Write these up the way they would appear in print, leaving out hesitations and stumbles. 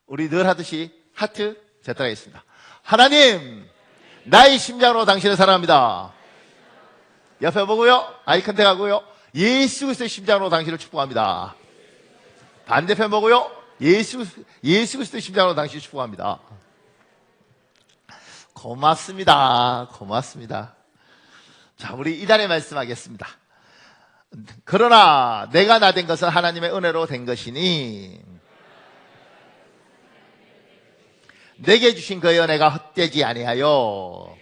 우리 늘 하듯이 하트 제타하겠습니다. 하나님, 나의 심장으로 당신을 사랑합니다. 옆에 보고요, 아이 컨택하고요. 예수 그리스도의 심장으로 당신을 축복합니다. 반대편 보고요, 예수 그리스도의 심장으로 당신을 축복합니다. 고맙습니다. 고맙습니다. 자, 우리 이달의 말씀하겠습니다. 그러나 내가 나 된 것은 하나님의 은혜로 된 것이니 내게 주신 그의 은혜가 헛되지 아니하여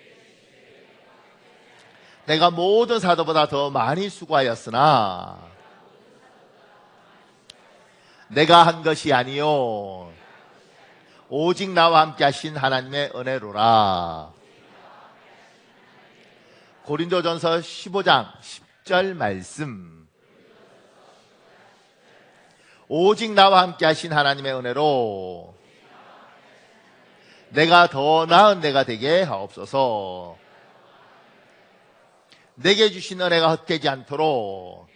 내가 모든 사도보다 더 많이 수고하였으나 내가 한 것이 아니요 오직 나와 함께 하신 하나님의 은혜로라. 고린도전서 15장 10절 말씀. 오직 나와 함께 하신 하나님의 은혜로 내가 더 나은 내가 되게 하옵소서. 내게 주신 은혜가 헛되지 않도록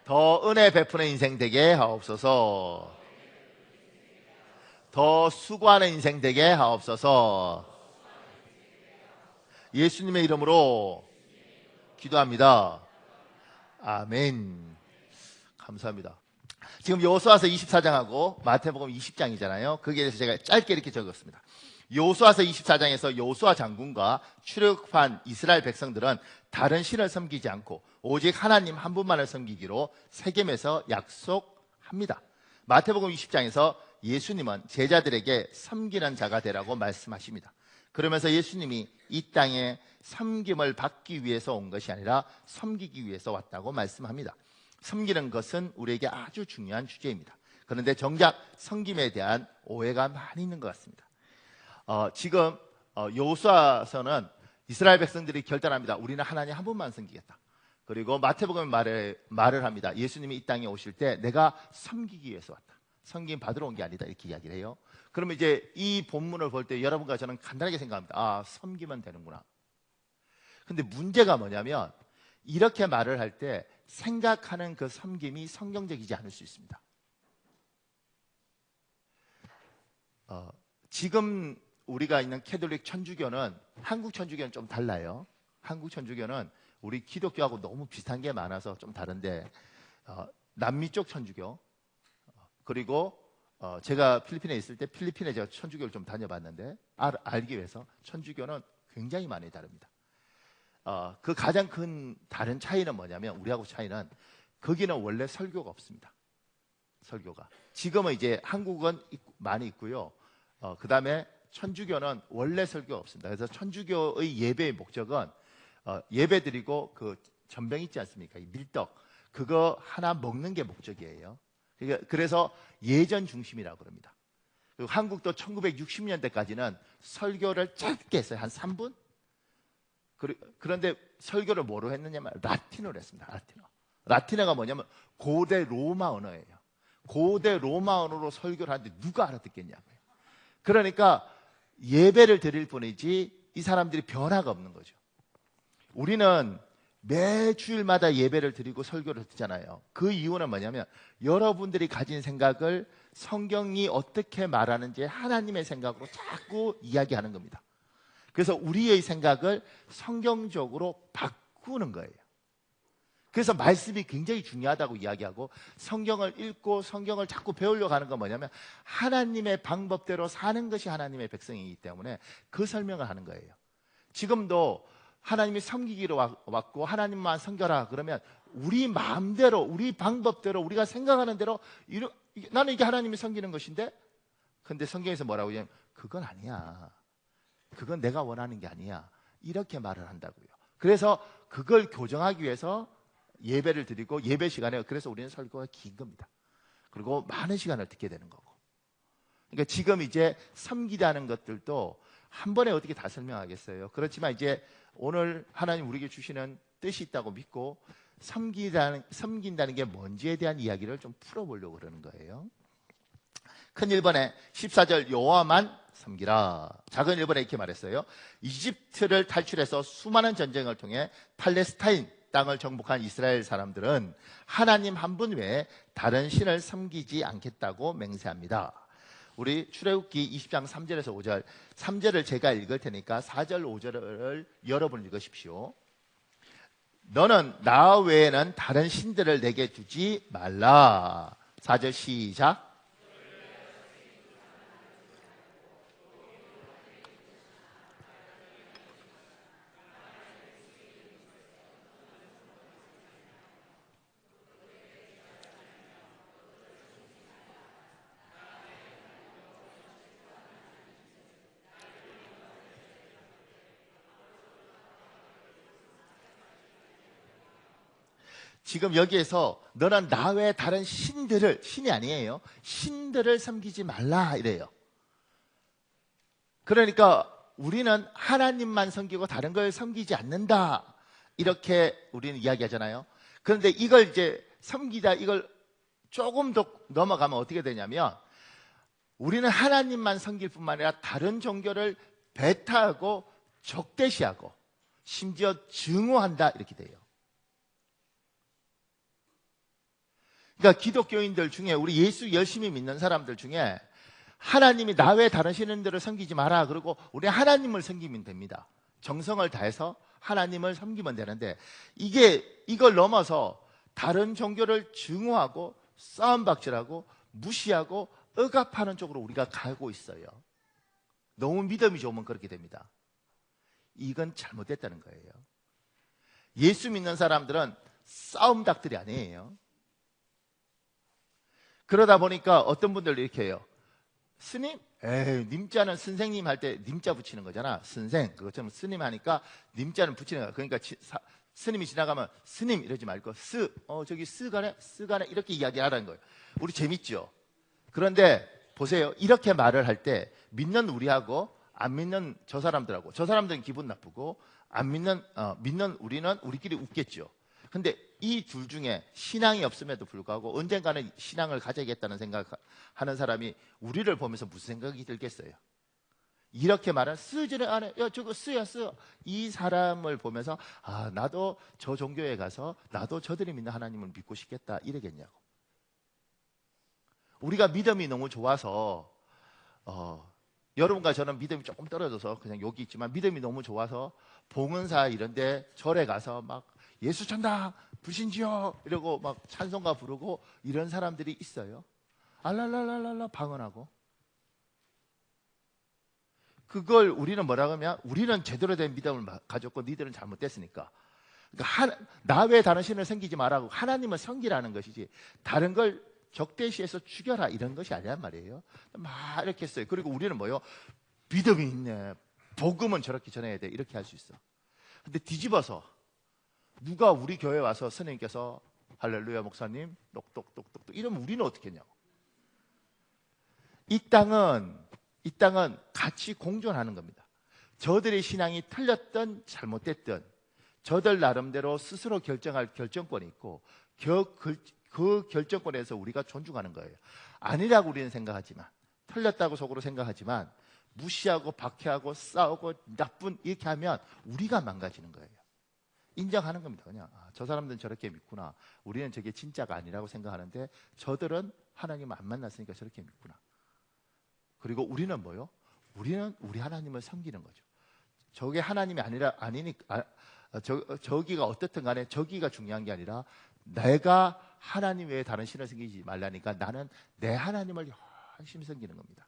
더 은혜 베푸는 인생 되게 하옵소서. 더 수고하는 인생 되게 하옵소서. 예수님의 이름으로 기도합니다. 아멘. 감사합니다. 지금 여호수아서 24장하고 마태복음 20장이잖아요. 거기에 대해서 제가 짧게 이렇게 적었습니다. 여호수아서 24장에서 여호수아 장군과 출애굽한 이스라엘 백성들은 다른 신을 섬기지 않고 오직 하나님 한 분만을 섬기기로 세겜에서 약속합니다. 마태복음 20장에서 예수님은 제자들에게 섬기는 자가 되라고 말씀하십니다. 그러면서 예수님이 이 땅에 섬김을 받기 위해서 온 것이 아니라 섬기기 위해서 왔다고 말씀합니다. 섬기는 것은 우리에게 아주 중요한 주제입니다. 그런데 정작 섬김에 대한 오해가 많이 있는 것 같습니다. 지금 여호수아서는 이스라엘 백성들이 결단합니다. 우리는 하나님 한 분만 섬기겠다. 그리고 마태복음 말을 합니다. 예수님이 이 땅에 오실 때 내가 섬기기 위해서 왔다. 섬김 받으러 온 게 아니다. 이렇게 이야기를 해요. 그러면 이제 이 본문을 볼 때 여러분과 저는 간단하게 생각합니다. 섬기면 되는구나. 근데 문제가 뭐냐면 이렇게 말을 할 때 생각하는 그 섬김이 성경적이지 않을 수 있습니다. 지금 우리가 있는 캐톨릭 천주교는 한국 천주교는 좀 달라요. 한국 천주교는 우리 기독교하고 너무 비슷한 게 많아서 좀 다른데 남미 쪽 천주교 그리고 제가 필리핀에 있을 때 필리핀에 제가 천주교를 좀 다녀봤는데 알기 위해서 천주교는 굉장히 많이 다릅니다. 그 가장 큰 다른 차이는 뭐냐면 우리하고 차이는 거기는 원래 설교가 없습니다. 설교가 지금은 이제 한국은 많이 있고요. 그 다음에 천주교는 원래 설교가 없습니다. 그래서 천주교의 예배의 목적은 예배 드리고 그 전병 있지 않습니까? 이 밀떡 그거 하나 먹는 게 목적이에요. 그래서 예전 중심이라고 그럽니다. 그리고 한국도 1960년대까지는 설교를 짧게 했어요. 한 3분? 그런데 설교를 뭐로 했느냐면 라틴어로 했습니다. 라틴어가 뭐냐면 고대 로마 언어예요. 고대 로마 언어로 설교를 하는데 누가 알아듣겠냐고요. 그러니까 예배를 드릴 뿐이지 이 사람들이 변화가 없는 거죠. 우리는 매 주일마다 예배를 드리고 설교를 듣잖아요. 그 이유는 뭐냐면 여러분들이 가진 생각을 성경이 어떻게 말하는지 하나님의 생각으로 자꾸 이야기하는 겁니다. 그래서 우리의 생각을 성경적으로 바꾸는 거예요. 그래서 말씀이 굉장히 중요하다고 이야기하고 성경을 읽고 성경을 자꾸 배우려고 하는 건 뭐냐면 하나님의 방법대로 사는 것이 하나님의 백성이기 때문에 그 설명을 하는 거예요. 지금도 하나님이 섬기기로 왔고 하나님만 섬겨라 그러면 우리 마음대로 우리 방법대로 우리가 생각하는 대로 나는 이게 하나님이 섬기는 것인데 근데 성경에서 뭐라고 하냐면 그건 아니야. 그건 내가 원하는 게 아니야. 이렇게 말을 한다고요. 그래서 그걸 교정하기 위해서 예배를 드리고 예배 시간에 그래서 우리는 설교가 긴 겁니다. 그리고 많은 시간을 듣게 되는 거고. 그러니까 지금 이제 섬기다는 것들도 한 번에 어떻게 다 설명하겠어요. 그렇지만 이제 오늘 하나님 우리에게 주시는 뜻이 있다고 믿고 섬긴다는 게 뭔지에 대한 이야기를 좀 풀어보려고 그러는 거예요. 큰 1번에 14절 여호와만 섬기라. 작은 1번에 이렇게 말했어요. 이집트를 탈출해서 수많은 전쟁을 통해 팔레스타인 땅을 정복한 이스라엘 사람들은 하나님 한 분 외에 다른 신을 섬기지 않겠다고 맹세합니다. 우리 출애굽기 20장 3절에서 5절, 3절을 제가 읽을 테니까 4절, 5절을 여러분 읽으십시오. 너는 나 외에는 다른 신들을 내게 두지 말라. 4절 시작. 지금 여기에서 너는 나 외에 다른 신들을, 신이 아니에요, 신들을 섬기지 말라 이래요. 그러니까 우리는 하나님만 섬기고 다른 걸 섬기지 않는다, 이렇게 우리는 이야기하잖아요. 그런데 이걸 이제 섬기다, 이걸 조금 더 넘어가면 어떻게 되냐면, 우리는 하나님만 섬길 뿐만 아니라 다른 종교를 배타하고 적대시하고 심지어 증오한다, 이렇게 돼요. 그러니까 기독교인들 중에, 우리 예수 열심히 믿는 사람들 중에 하나님이 나 외에 다른 신들을 섬기지 마라, 그리고 우리 하나님을 섬기면 됩니다. 정성을 다해서 하나님을 섬기면 되는데, 이걸 넘어서 다른 종교를 증오하고 싸움박질하고 무시하고 억압하는 쪽으로 우리가 가고 있어요. 너무 믿음이 좋으면 그렇게 됩니다. 이건 잘못됐다는 거예요. 예수 믿는 사람들은 싸움닭들이 아니에요. 그러다 보니까 어떤 분들 이렇게 해요. 스님? 에이, 님자는 선생님 할 때 님자 붙이는 거잖아. 선생. 그것처럼 스님 하니까 님자는 붙이는 거야. 그러니까 스님이 지나가면 스님 이러지 말고 저기 스가네 이렇게 이야기하라는 거예요. 우리 재밌죠? 그런데 보세요. 이렇게 말을 할 때 믿는 우리하고 안 믿는 저 사람들은 기분 나쁘고, 안 믿는 우리는 우리끼리 웃겠죠. 근데 이 둘 중에 신앙이 없음에도 불구하고 언젠가는 신앙을 가져야겠다는 생각하는 사람이 우리를 보면서 무슨 생각이 들겠어요? 이렇게 말한 쓰지를 않아요. 야, 저거 쓰야. 이 사람을 보면서 나도 저 종교에 가서 나도 저들이 믿는 하나님을 믿고 싶겠다, 이러겠냐고. 우리가 믿음이 너무 좋아서 여러분과 저는 믿음이 조금 떨어져서 그냥 여기 있지만, 믿음이 너무 좋아서 봉은사 이런 데 절에 가서 막 예수 천당 불신지요 이러고 막 찬송가 부르고 이런 사람들이 있어요. 알랄랄랄랄라 방언하고. 그걸 우리는 뭐라고 하면, 우리는 제대로 된 믿음을 가졌고 니들은 잘못됐으니까, 그러니까 나 외에 다른 신을 섬기지 말라고, 하나님을 섬기라는 것이지 다른 걸 적대시해서 죽여라 이런 것이 아니란 말이에요. 막 이렇게 했어요. 그리고 우리는 뭐요? 믿음이 있네, 복음은 저렇게 전해야 돼, 이렇게 할 수 있어. 근데 뒤집어서 누가 우리 교회에 와서 스님께서 할렐루야 목사님 똑똑똑똑 이러면 우리는 어떻게 했냐고. 이 땅은 같이 공존하는 겁니다. 저들의 신앙이 틀렸든 잘못됐든 저들 나름대로 스스로 결정할 결정권이 있고, 그 결정권에서 우리가 존중하는 거예요. 아니라고 우리는 생각하지만, 틀렸다고 속으로 생각하지만, 무시하고 박해하고 싸우고 나쁜 이렇게 하면 우리가 망가지는 거예요. 인정하는 겁니다. 그냥 저 사람들은 저렇게 믿구나, 우리는 저게 진짜가 아니라고 생각하는데 저들은 하나님을 안 만났으니까 저렇게 믿구나. 그리고 우리는 뭐요? 우리는 우리 하나님을 섬기는 거죠. 저게 하나님이 아니니까 저기가 어떻든 간에 저기가 중요한 게 아니라, 내가 하나님 외에 다른 신을 섬기지 말라니까 나는 내 하나님을 열심히 섬기는 겁니다.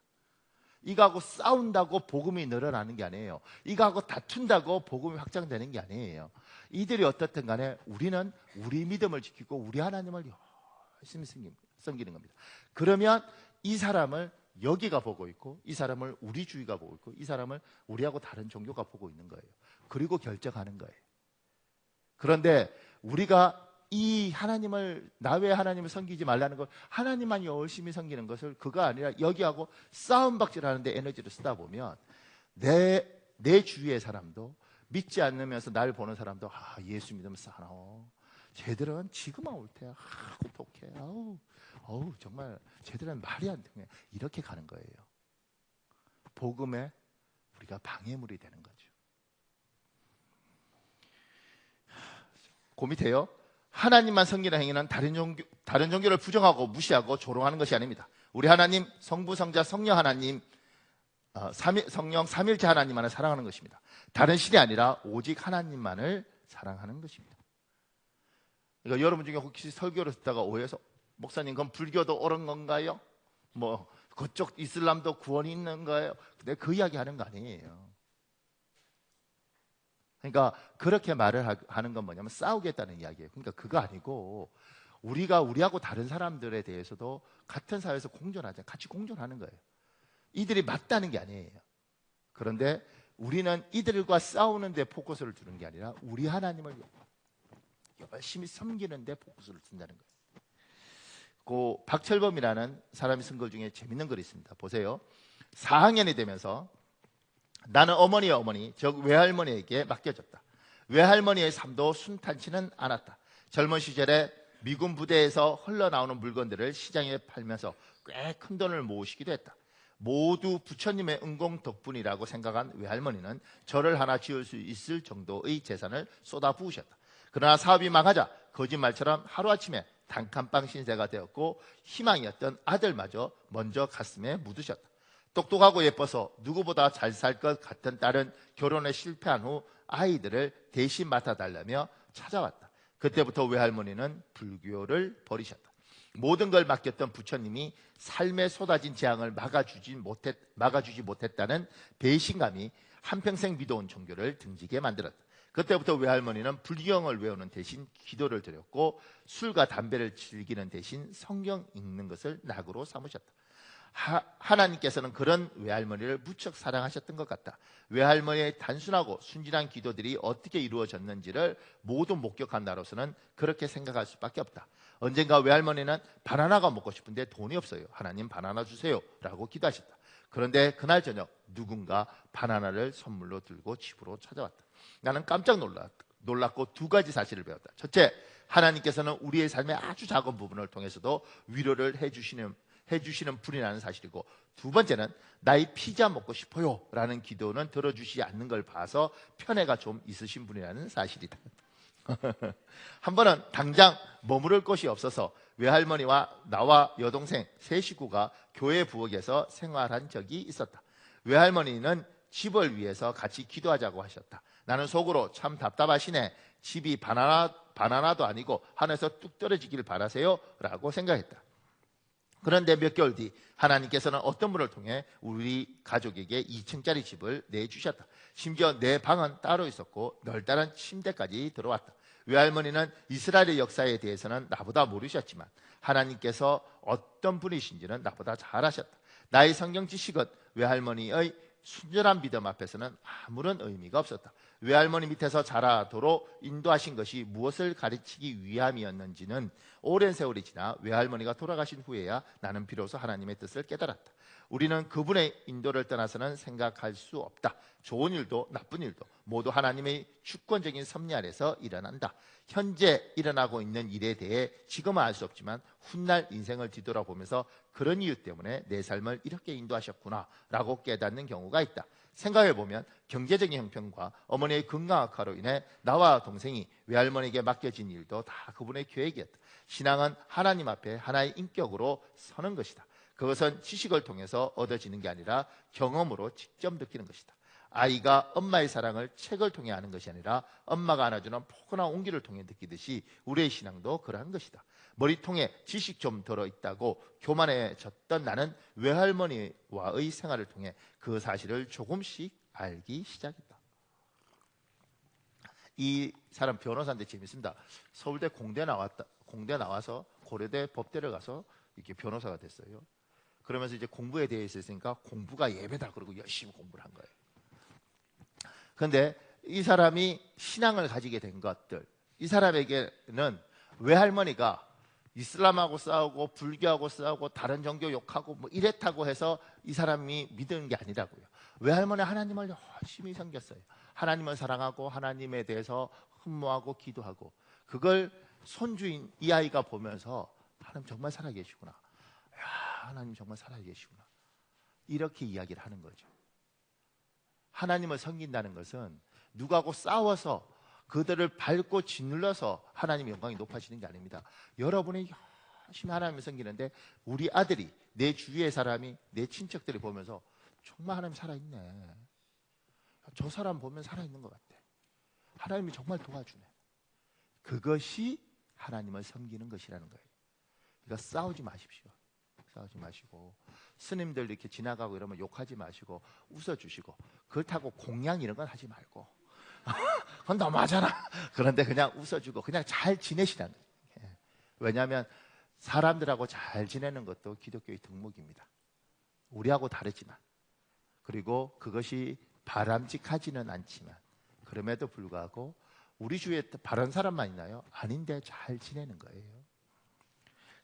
이거하고 싸운다고 복음이 늘어나는 게 아니에요. 이거하고 다툰다고 복음이 확장되는 게 아니에요. 이들이 어떻든 간에 우리는 우리 믿음을 지키고 우리 하나님을 열심히 섬기는 겁니다. 그러면 이 사람을 여기가 보고 있고, 이 사람을 우리 주위가 보고 있고, 이 사람을 우리하고 다른 종교가 보고 있는 거예요. 그리고 결정하는 거예요. 그런데 우리가 이 하나님을, 나 외에 하나님을 섬기지 말라는 걸, 하나님만 열심히 섬기는 것을, 그거 아니라 여기하고 싸움박질하는데 에너지를 쓰다 보면 내 주위의 사람도, 믿지 않으면서 날 보는 사람도 예수 믿으면 싸워, 쟤들은 지금만 올 테야, 똑똑해, 정말 쟤들은 말이 안 통해, 이렇게 가는 거예요. 복음에 우리가 방해물이 되는 거죠. 그 밑에요. 하나님만 섬기는 행위는 다른 종교를 부정하고 무시하고 조롱하는 것이 아닙니다. 우리 하나님 성부 성자 성령 하나님 성령 삼일체 하나님만을 사랑하는 것입니다. 다른 신이 아니라 오직 하나님만을 사랑하는 것입니다. 그러니까 여러분 중에 혹시 설교를 듣다가 오해해서 목사님 그럼 불교도 옳은 건가요? 뭐 그쪽 이슬람도 구원이 있는 거예요? 근데 그 이야기 하는 거 아니에요. 그러니까 그렇게 말을 하는 건 뭐냐면 싸우겠다는 이야기예요. 그러니까 그거 아니고 우리하고 다른 사람들에 대해서도 같은 사회에서 공존하자, 같이 공존하는 거예요. 이들이 맞다는 게 아니에요. 그런데 우리는 이들과 싸우는 데 포커스를 두는 게 아니라 우리 하나님을 열심히 섬기는 데 포커스를 둔다는 거예요. 그 박철범이라는 사람이 쓴 글 중에 재밌는 글이 있습니다. 보세요. 4학년이 되면서 나는 어머니의 어머니, 즉 외할머니에게 맡겨졌다. 외할머니의 삶도 순탄치는 않았다. 젊은 시절에 미군 부대에서 흘러나오는 물건들을 시장에 팔면서 꽤 큰 돈을 모으시기도 했다. 모두 부처님의 은공 덕분이라고 생각한 외할머니는 절을 하나 지을 수 있을 정도의 재산을 쏟아부으셨다. 그러나 사업이 망하자 거짓말처럼 하루아침에 단칸방 신세가 되었고 희망이었던 아들마저 먼저 가슴에 묻으셨다. 똑똑하고 예뻐서 누구보다 잘 살 것 같은 딸은 결혼에 실패한 후 아이들을 대신 맡아달라며 찾아왔다. 그때부터 외할머니는 불교를 버리셨다. 모든 걸 맡겼던 부처님이 삶에 쏟아진 재앙을 막아주지 못했다는 배신감이 한평생 믿어온 종교를 등지게 만들었다. 그때부터 외할머니는 불경을 외우는 대신 기도를 드렸고 술과 담배를 즐기는 대신 성경 읽는 것을 낙으로 삼으셨다. 하나님께서는 그런 외할머니를 무척 사랑하셨던 것 같다. 외할머니의 단순하고 순진한 기도들이 어떻게 이루어졌는지를 모두 목격한 나로서는 그렇게 생각할 수밖에 없다. 언젠가 외할머니는 바나나가 먹고 싶은데 돈이 없어요. 하나님 바나나 주세요 라고 기도하셨다. 그런데 그날 저녁 누군가 바나나를 선물로 들고 집으로 찾아왔다. 나는 깜짝 놀랐고 두 가지 사실을 배웠다. 첫째, 하나님께서는 우리의 삶의 아주 작은 부분을 통해서도 위로를 해주시는 분이라는 사실이고, 두 번째는 나의 피자 먹고 싶어요 라는 기도는 들어주시지 않는 걸 봐서 편애가 좀 있으신 분이라는 사실이다. 한 번은 당장 머무를 곳이 없어서 외할머니와 나와 여동생 세 식구가 교회 부엌에서 생활한 적이 있었다. 외할머니는 집을 위해서 같이 기도하자고 하셨다. 나는 속으로 참 답답하시네. 집이 바나나도 아니고 하늘에서 뚝 떨어지길 바라세요 라고 생각했다. 그런데 몇 개월 뒤 하나님께서는 어떤 분을 통해 우리 가족에게 2층짜리 집을 내주셨다. 심지어 내 방은 따로 있었고 널따란 침대까지 들어왔다. 외할머니는 이스라엘의 역사에 대해서는 나보다 모르셨지만 하나님께서 어떤 분이신지는 나보다 잘 아셨다. 나의 성경 지식은 외할머니의 순전한 믿음 앞에서는 아무런 의미가 없었다. 외할머니 밑에서 자라도록 인도하신 것이 무엇을 가르치기 위함이었는지는 오랜 세월이 지나 외할머니가 돌아가신 후에야 나는 비로소 하나님의 뜻을 깨달았다. 우리는 그분의 인도를 떠나서는 생각할 수 없다. 좋은 일도 나쁜 일도 모두 하나님의 주권적인 섭리 아래서 일어난다. 현재 일어나고 있는 일에 대해 지금은 알 수 없지만 훗날 인생을 뒤돌아보면서 그런 이유 때문에 내 삶을 이렇게 인도하셨구나 라고 깨닫는 경우가 있다. 생각해보면 경제적인 형편과 어머니의 건강 악화로 인해 나와 동생이 외할머니에게 맡겨진 일도 다 그분의 계획이었다. 신앙은 하나님 앞에 하나의 인격으로 서는 것이다. 그것은 지식을 통해서 얻어지는 게 아니라 경험으로 직접 느끼는 것이다. 아이가 엄마의 사랑을 책을 통해 아는 것이 아니라 엄마가 안아주는 포근한 온기를 통해 느끼듯이 우리의 신앙도 그러한 것이다. 머리통에 지식 좀 들어있다고 교만해졌던 나는 외할머니와의 생활을 통해 그 사실을 조금씩 알기 시작했다. 이 사람 변호사인데 재밌습니다. 서울대 공대 나와서 고려대 법대를 가서 이렇게 변호사가 됐어요. 그러면서 이제 공부에 대해 있으니까 공부가 예배다 그러고 열심히 공부를 한 거예요. 그런데 이 사람이 신앙을 가지게 된 것들, 이 사람에게는 외할머니가 이슬람하고 싸우고 불교하고 싸우고 다른 종교 욕하고 뭐 이랬다고 해서 이 사람이 믿는 게 아니라고요. 외할머니 하나님을 열심히 섬겼어요. 하나님을 사랑하고 하나님에 대해서 흠모하고 기도하고, 그걸 손주인 이 아이가 보면서 하나님 정말 살아계시구나, 야, 하나님 정말 살아계시구나, 이렇게 이야기를 하는 거죠. 하나님을 섬긴다는 것은 누구하고 싸워서 그들을 밟고 짓눌러서 하나님의 영광이 높아지는 게 아닙니다. 여러분이 열심히 하나님을 섬기는데 우리 아들이, 내 주위의 사람이, 내 친척들이 보면서 정말 하나님 살아있네, 저 사람 보면 살아있는 것 같아, 하나님이 정말 도와주네, 그것이 하나님을 섬기는 것이라는 거예요. 그러니까 싸우지 마십시오. 싸우지 마시고, 스님들 이렇게 지나가고 이러면 욕하지 마시고 웃어주시고, 그렇다고 공양 이런 건 하지 말고 그건 너무하잖아. 그런데 그냥 웃어주고 그냥 잘 지내시라는 거예요. 왜냐하면 사람들하고 잘 지내는 것도 기독교의 덕목입니다. 우리하고 다르지만, 그리고 그것이 바람직하지는 않지만, 그럼에도 불구하고 우리 주위에 바른 사람만 있나요? 아닌데 잘 지내는 거예요.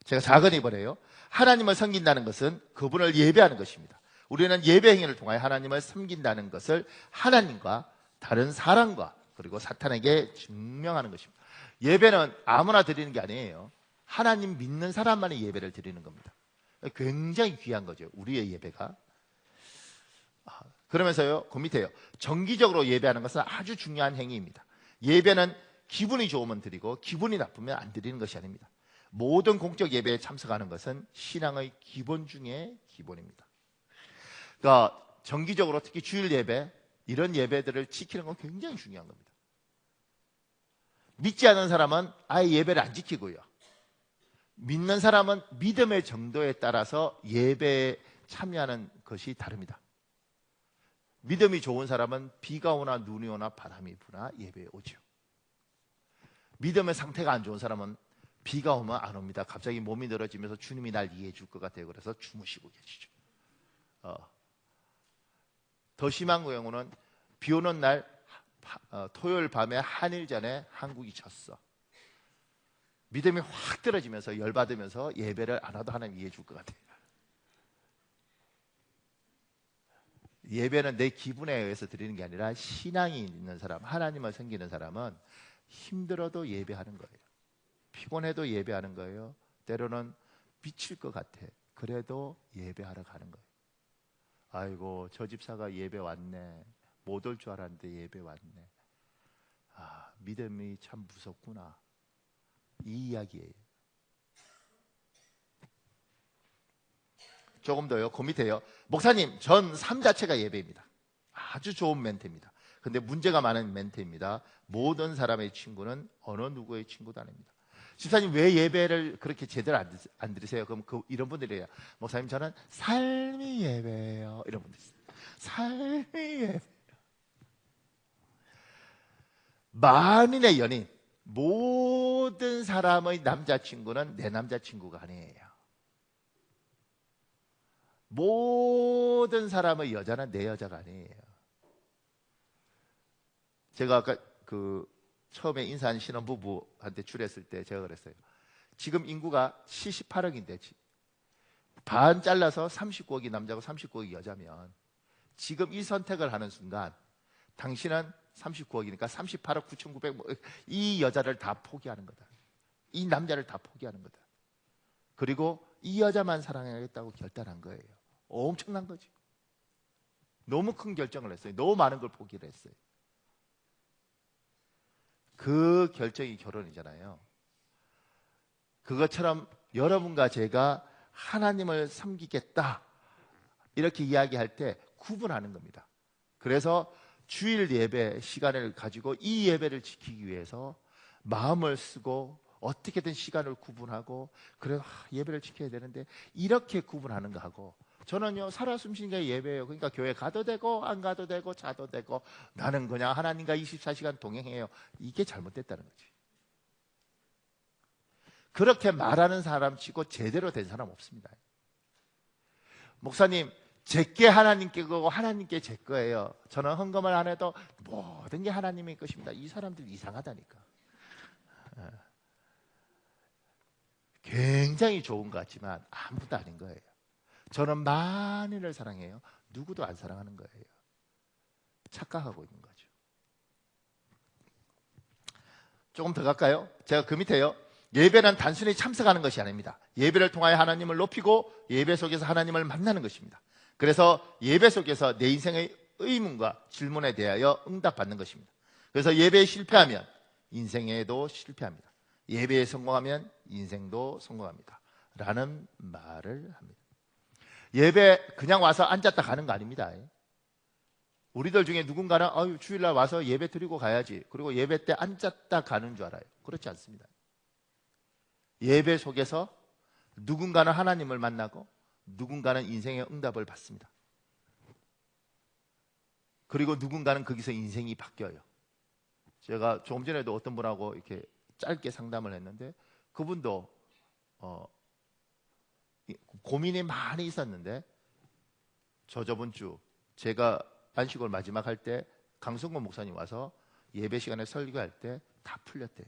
제가 작은 입을 해요. 하나님을 섬긴다는 것은 그분을 예배하는 것입니다. 우리는 예배 행위를 통하여 하나님을 섬긴다는 것을 하나님과 다른 사람과 그리고 사탄에게 증명하는 것입니다. 예배는 아무나 드리는 게 아니에요. 하나님 믿는 사람만의 예배를 드리는 겁니다. 굉장히 귀한 거죠, 우리의 예배가. 그러면서요, 그 밑에요, 정기적으로 예배하는 것은 아주 중요한 행위입니다. 예배는 기분이 좋으면 드리고 기분이 나쁘면 안 드리는 것이 아닙니다. 모든 공적 예배에 참석하는 것은 신앙의 기본 중에 기본입니다. 그러니까 정기적으로, 특히 주일 예배, 이런 예배들을 지키는 건 굉장히 중요한 겁니다. 믿지 않는 사람은 아예 예배를 안 지키고요, 믿는 사람은 믿음의 정도에 따라서 예배에 참여하는 것이 다릅니다. 믿음이 좋은 사람은 비가 오나 눈이 오나 바람이 부나 예배에 오죠. 믿음의 상태가 안 좋은 사람은 비가 오면 안 옵니다. 갑자기 몸이 늘어지면서 주님이 날 이해해 줄 것 같아요. 그래서 주무시고 계시죠. 더 심한 경우는 비 오는 날 토요일 밤에 한일 전에 한국이 졌어. 믿음이 확 떨어지면서 열받으면서 예배를 안 와도 하나님 이해해 줄 것 같아요. 예배는 내 기분에 의해서 드리는 게 아니라 신앙이 있는 사람, 하나님을 섬기는 사람은 힘들어도 예배하는 거예요. 피곤해도 예배하는 거예요. 때로는 미칠 것 같아. 그래도 예배하러 가는 거예요. 아이고, 저 집사가 예배 왔네. 못 올 줄 알았는데 예배 왔네. 아, 믿음이 참 무섭구나. 이 이야기예요. 조금 더요. 그 밑에요. 목사님, 전 삶 자체가 예배입니다. 아주 좋은 멘트입니다. 근데 문제가 많은 멘트입니다. 모든 사람의 친구는 어느 누구의 친구도 아닙니다. 집사님, 왜 예배를 그렇게 제대로 안 드리세요? 그럼 이런 분들이에요. 목사님, 저는 삶이 예배예요. 이런 분들 있어요. 삶이 예배. 만인의 연인, 모든 사람의 남자친구는 내 남자친구가 아니에요. 모든 사람의 여자는 내 여자가 아니에요. 제가 아까 처음에 인사한 신혼부부한테 출했을 때 제가 그랬어요. 지금 인구가 78억인데 반 잘라서 39억이 남자고 39억이 여자면 지금 이 선택을 하는 순간 당신은 39억이니까 38억 9,900, 이 여자를 다 포기하는 거다. 이 남자를 다 포기하는 거다. 그리고 이 여자만 사랑하겠다고 결단한 거예요. 엄청난 거죠. 너무 큰 결정을 했어요. 너무 많은 걸 포기를 했어요. 그 결정이 결혼이잖아요. 그것처럼 여러분과 제가 하나님을 섬기겠다 이렇게 이야기할 때 구분하는 겁니다. 그래서 주일 예배 시간을 가지고 이 예배를 지키기 위해서 마음을 쓰고 어떻게든 시간을 구분하고, 그래 예배를 지켜야 되는데 이렇게 구분하는 거하고, 저는요 살아 숨쉬는 게 예배예요. 그러니까 교회 가도 되고 안 가도 되고 자도 되고 나는 그냥 하나님과 24시간 동행해요. 이게 잘못됐다는 거지. 그렇게 말하는 사람 치고 제대로 된 사람 없습니다. 목사님, 제게 하나님께 거고 하나님께 제 거예요. 저는 헌금을 안 해도 모든 게 하나님의 것입니다. 이 사람들 이상하다니까. 굉장히 좋은 것 같지만 아무것도 아닌 거예요. 저는 만인을 사랑해요. 누구도 안 사랑하는 거예요. 착각하고 있는 거죠. 조금 더 갈까요? 제가 그 밑에요. 예배는 단순히 참석하는 것이 아닙니다. 예배를 통하여 하나님을 높이고 예배 속에서 하나님을 만나는 것입니다. 그래서 예배 속에서 내 인생의 의문과 질문에 대하여 응답받는 것입니다. 그래서 예배에 실패하면 인생에도 실패합니다. 예배에 성공하면 인생도 성공합니다. 라는 말을 합니다. 예배 그냥 와서 앉았다 가는 거 아닙니다. 우리들 중에 누군가는 주일날 와서 예배 드리고 가야지, 그리고 예배 때 앉았다 가는 줄 알아요. 그렇지 않습니다. 예배 속에서 누군가는 하나님을 만나고 누군가는 인생의 응답을 받습니다. 그리고 누군가는 거기서 인생이 바뀌어요. 제가 조금 전에도 어떤 분하고 이렇게 짧게 상담을 했는데, 그분도 고민이 많이 있었는데, 저번 주 제가 안식월 마지막 할 때 강성권 목사님 와서 예배 시간에 설교할 때 다 풀렸대요.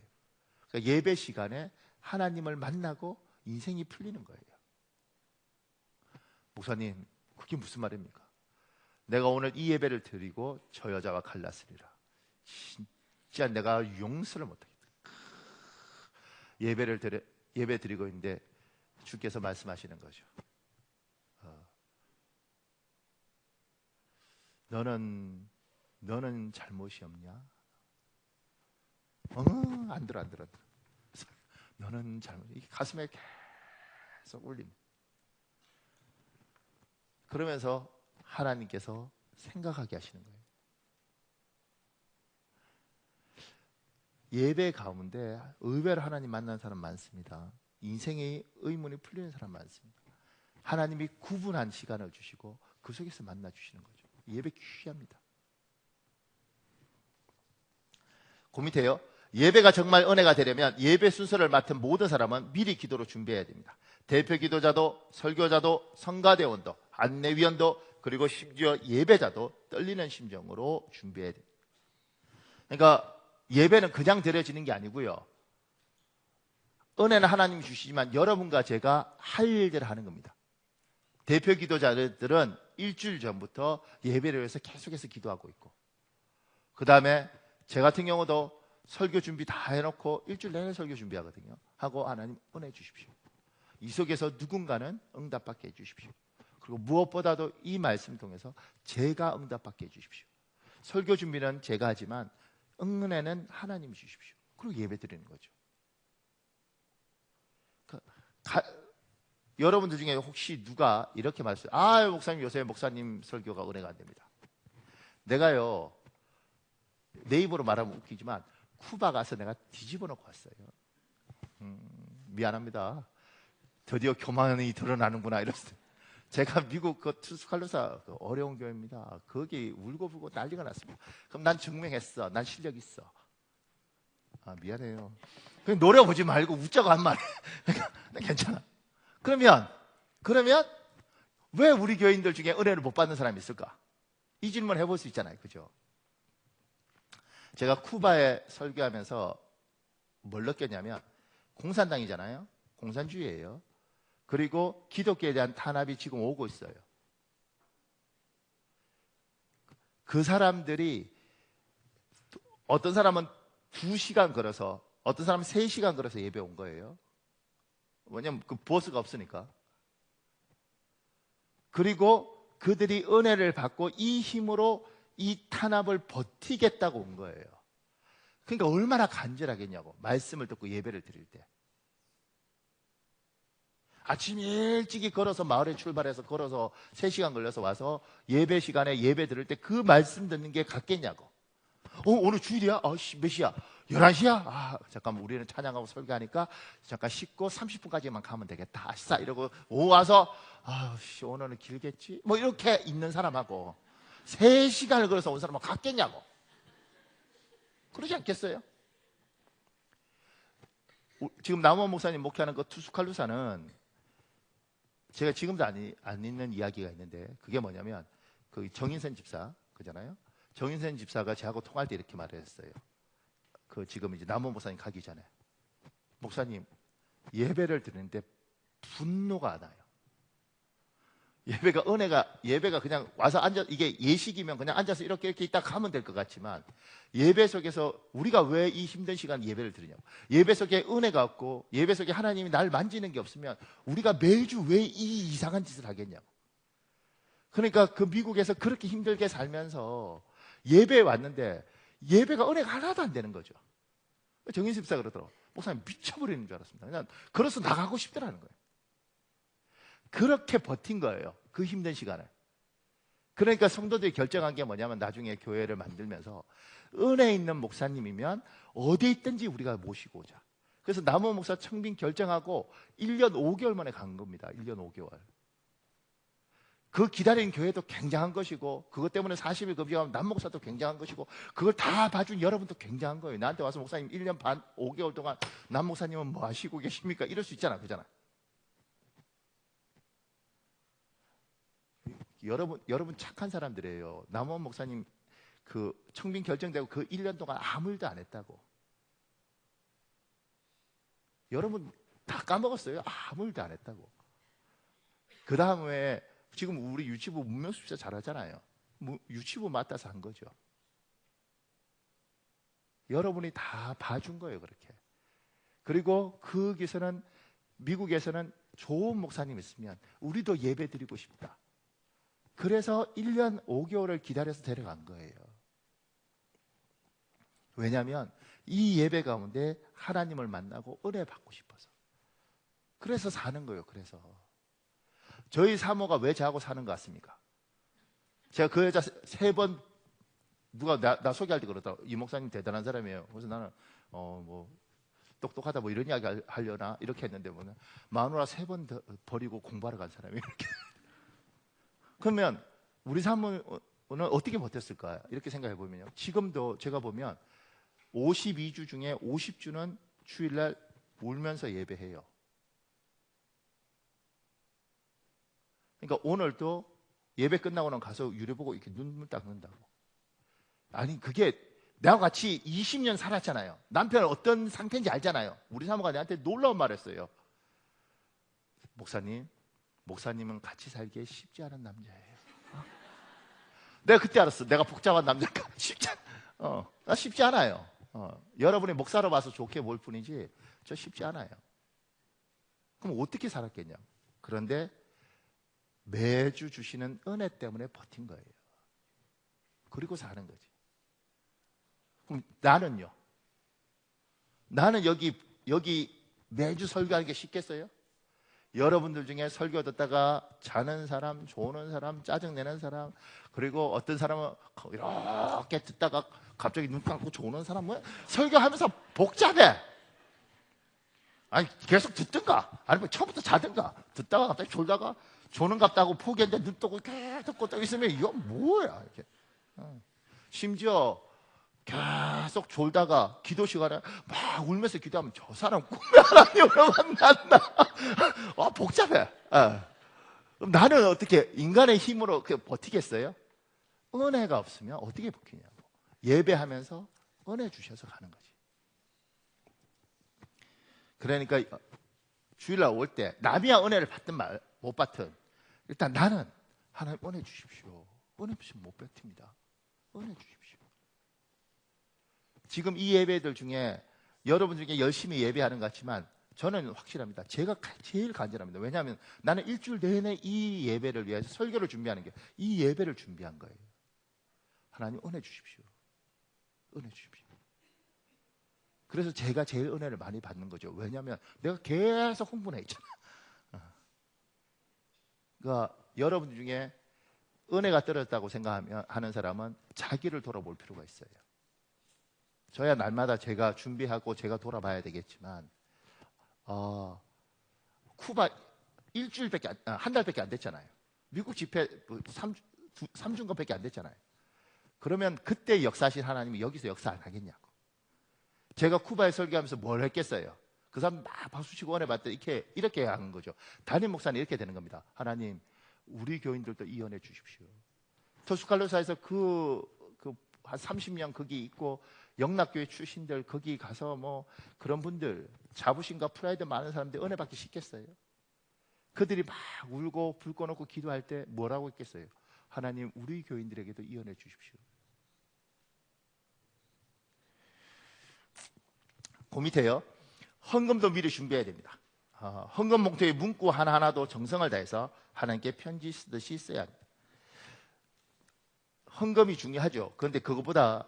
그러니까 예배 시간에 하나님을 만나고 인생이 풀리는 거예요. 목사님, 그게 무슨 말입니까? 내가 오늘 이 예배를 드리고 저 여자와 갈랐으리라. 진짜 내가 용서를 못하겠다. 예배 드리고 있는데 주께서 말씀하시는 거죠. 너는 잘못이 없냐? 안 들어. 너는 잘못. 이 가슴에 계속 울립니다. 그러면서 하나님께서 생각하게 하시는 거예요. 예배 가운데 의외로 하나님 만나는 사람 많습니다. 인생의 의문이 풀리는 사람 많습니다. 하나님이 구분한 시간을 주시고 그 속에서 만나 주시는 거죠. 예배 귀합니다. 그 밑에요. 예배가 정말 은혜가 되려면 예배 순서를 맡은 모든 사람은 미리 기도로 준비해야 됩니다. 대표 기도자도, 설교자도, 성가대원도, 안내위원도, 그리고 심지어 예배자도 떨리는 심정으로 준비해야 됩니다. 그러니까 예배는 그냥 드려지는 게 아니고요, 은혜는 하나님이 주시지만 여러분과 제가 할 일들을 하는 겁니다. 대표 기도자들은 일주일 전부터 예배를 위해서 계속해서 기도하고 있고, 그 다음에 제 같은 경우도 설교 준비 다 해놓고 일주일 내내 설교 준비하거든요. 하고 하나님 은혜 주십시오. 이 속에서 누군가는 응답받게 해주십시오. 그리고 무엇보다도 이 말씀 통해서 제가 응답받게 해주십시오. 설교 준비는 제가 하지만 은혜는 하나님이 주십시오. 그리고 예배 드리는 거죠. 여러분들 중에 혹시 누가 이렇게 말씀해요? 목사님, 요새 목사님 설교가 은혜가 안 됩니다. 내가요, 내 입으로 말하면 웃기지만 쿠바 가서 내가 뒤집어 놓고 왔어요. 미안합니다. 드디어 교만이 드러나는구나 이랬어요. 제가 미국 그 투스칼로사 어려운 교회입니다. 거기 울고불고 난리가 났습니다. 그럼 난 증명했어. 난 실력 있어. 미안해요. 그냥 노려보지 말고 웃자고 한 말이에요. 괜찮아. 그러면 왜 우리 교인들 중에 은혜를 못 받는 사람이 있을까? 이 질문 해볼 수 있잖아요. 그죠? 제가 쿠바에 설교하면서 뭘 느꼈냐면, 공산당이잖아요. 공산주의예요. 그리고 기독교에 대한 탄압이 지금 오고 있어요. 그 사람들이, 어떤 사람은 2시간 걸어서, 어떤 사람은 3시간 걸어서 예배 온 거예요. 왜냐면 그 버스가 없으니까. 그리고 그들이 은혜를 받고 이 힘으로 이 탄압을 버티겠다고 온 거예요. 그러니까 얼마나 간절하겠냐고, 말씀을 듣고 예배를 드릴 때. 아침 일찍이 걸어서, 마을에 출발해서 걸어서 3시간 걸려서 와서 예배 시간에 예배 들을 때 그 말씀 듣는 게 같겠냐고. 오늘 주일이야? 몇 시야? 11시야? 잠깐만, 우리는 찬양하고 설교하니까 잠깐 씻고 30분까지만 가면 되겠다. 아싸 이러고 와서 오늘은 길겠지? 뭐 이렇게 있는 사람하고 3시간을 걸어서 온 사람하고 같겠냐고. 그러지 않겠어요? 지금 남원 목사님 목회하는 그 투스칼루사는 제가 지금도 안 있는 이야기가 있는데, 그게 뭐냐면 그 정인선 집사 그잖아요. 정인선 집사가 저하고 통화할 때 이렇게 말을 했어요. 그 지금 이제 남원 목사님 가기 전에, 목사님 예배를 드리는데 분노가 나요. 예배가 그냥 와서 앉아, 이게 예식이면 그냥 앉아서 이렇게 있다 가면 될 것 같지만, 예배 속에서 우리가 왜 이 힘든 시간 예배를 드리냐고. 예배 속에 은혜가 없고 예배 속에 하나님이 날 만지는 게 없으면 우리가 매주 왜 이 이상한 짓을 하겠냐고. 그러니까 그 미국에서 그렇게 힘들게 살면서 예배에 왔는데, 예배가 은혜가 하나도 안 되는 거죠. 정인수 집사 그러더라고. 목사님 미쳐버리는 줄 알았습니다. 그냥 걸어서 나가고 싶더라는 거예요. 그렇게 버틴 거예요. 그 힘든 시간을. 그러니까 성도들이 결정한 게 뭐냐면 나중에 교회를 만들면서 은혜 있는 목사님이면 어디에 있든지 우리가 모시고 오자. 그래서 남원 목사 청빙 결정하고 1년 5개월 만에 간 겁니다. 1년 5개월. 그 기다린 교회도 굉장한 것이고 그것 때문에 40일 급여하면 남 목사도 굉장한 것이고 그걸 다 봐준 여러분도 굉장한 거예요. 나한테 와서 목사님 1년 반 5개월 동안 남 목사님은 뭐 하시고 계십니까? 이럴 수 있잖아. 그잖아. 여러분 착한 사람들이에요. 남원 목사님 그 청빙 결정되고 그 1년 동안 아무 일도 안 했다고. 여러분 다 까먹었어요. 아무 일도 안 했다고. 그 다음에 지금 우리 유치부 문명수사 잘하잖아요. 유치부 맡아서 한 거죠. 여러분이 다 봐준 거예요. 그렇게. 그리고 거기서는 미국에서는 좋은 목사님 있으면 우리도 예배 드리고 싶다. 그래서 1년 5개월을 기다려서 데려간 거예요. 왜냐하면 이 예배 가운데 하나님을 만나고 은혜 받고 싶어서. 그래서 사는 거예요. 그래서 저희 사모가 왜 저하고 사는 것 같습니까? 제가 그 여자 3번 누가 나 소개할 때 그러더라고. 이 목사님 대단한 사람이에요. 그래서 나는 뭐 똑똑하다 뭐 이런 이야기 하려나 이렇게 했는데 뭐는 마누라 3번 버리고 공부하러 간 사람이 이렇게. 그러면 우리 사모는 어떻게 버텼을까? 이렇게 생각해 보면요. 지금도 제가 보면 52주 중에 50주는 주일날 울면서 예배해요. 그러니까 오늘도 예배 끝나고는 가서 유리 보고 이렇게 눈물 닦는다고. 아니 그게 나와 같이 20년 살았잖아요. 남편은 어떤 상태인지 알잖아요. 우리 사모가 내한테 놀라운 말 했어요. 목사님은 같이 살기에 쉽지 않은 남자예요. 내가 그때 알았어. 내가 복잡한 남자가 나 쉽지 않아요. 여러분이 목사로 봐서 좋게 볼 뿐이지 저 쉽지 않아요. 그럼 어떻게 살았겠냐? 그런데 매주 주시는 은혜 때문에 버틴 거예요. 그리고 사는 거지. 그럼 나는요? 나는 여기 매주 설교하는 게 쉽겠어요? 여러분들 중에 설교 듣다가 자는 사람, 조는 사람, 짜증내는 사람, 그리고 어떤 사람은 이렇게 듣다가 갑자기 눈 감고 조는 사람, 뭐 설교하면서 복잡해. 아니 계속 듣든가, 아니면 처음부터 자든가, 듣다가 갑자기 졸다가 조는 같다고 포기했는데 눈 뜨고 계속 꽂고 있으면 이건 뭐야 이렇게. 심지어 계속 졸다가 기도 시간에 막 울면서 기도하면 저 사람 꿈에 하나님을 만났나. 복잡해. 그럼 나는 어떻게 인간의 힘으로 버티겠어요? 은혜가 없으면 어떻게 버티냐고. 예배하면서 은혜 주셔서 가는 거지. 그러니까 주일날 올 때 남이야 은혜를 받든 못 받든 일단 나는 하나님 은혜 주십시오. 은혜 없이면 못 버팁니다. 은혜 주십시오. 지금 이 예배들 중에 여러분 중에 열심히 예배하는 것 같지만 저는 확실합니다. 제가 제일 간절합니다. 왜냐하면 나는 일주일 내내 이 예배를 위해서 설교를 준비하는 게 이 예배를 준비한 거예요. 하나님 은혜 주십시오. 은혜 주십시오. 그래서 제가 제일 은혜를 많이 받는 거죠. 왜냐하면 내가 계속 흥분해 있잖아. 그러니까 여러분 중에 은혜가 떨어졌다고 생각하는 사람은 자기를 돌아볼 필요가 있어요. 저야 날마다 제가 준비하고 제가 돌아봐야 되겠지만 쿠바 일주일밖에 한 달밖에 안 됐잖아요. 미국 집회 3주간밖에 안 됐잖아요. 그러면 그때 역사하신 하나님이 여기서 역사 안 하겠냐고. 제가 쿠바에 설교하면서 뭘 했겠어요? 그 사람 막 박수치고 은혜 받더니 이렇게 하는 거죠. 담임 목사는 이렇게 되는 겁니다. 하나님 우리 교인들도 이 은혜 주십시오. 토스칼로사에서 한 30년 거기 있고 영락교회 출신들 거기 가서 뭐 그런 분들 자부심과 프라이드 많은 사람들 은혜 받기 쉽겠어요? 그들이 막 울고 불 꺼놓고 기도할 때 뭐라고 했겠어요? 하나님 우리 교인들에게도 이 은혜 주십시오. 그 밑에요. 헌금도 미리 준비해야 됩니다. 헌금 봉투에 문구 하나하나도 정성을 다해서 하나님께 편지 쓰듯이 써야 합니다. 헌금이 중요하죠. 그런데 그것보다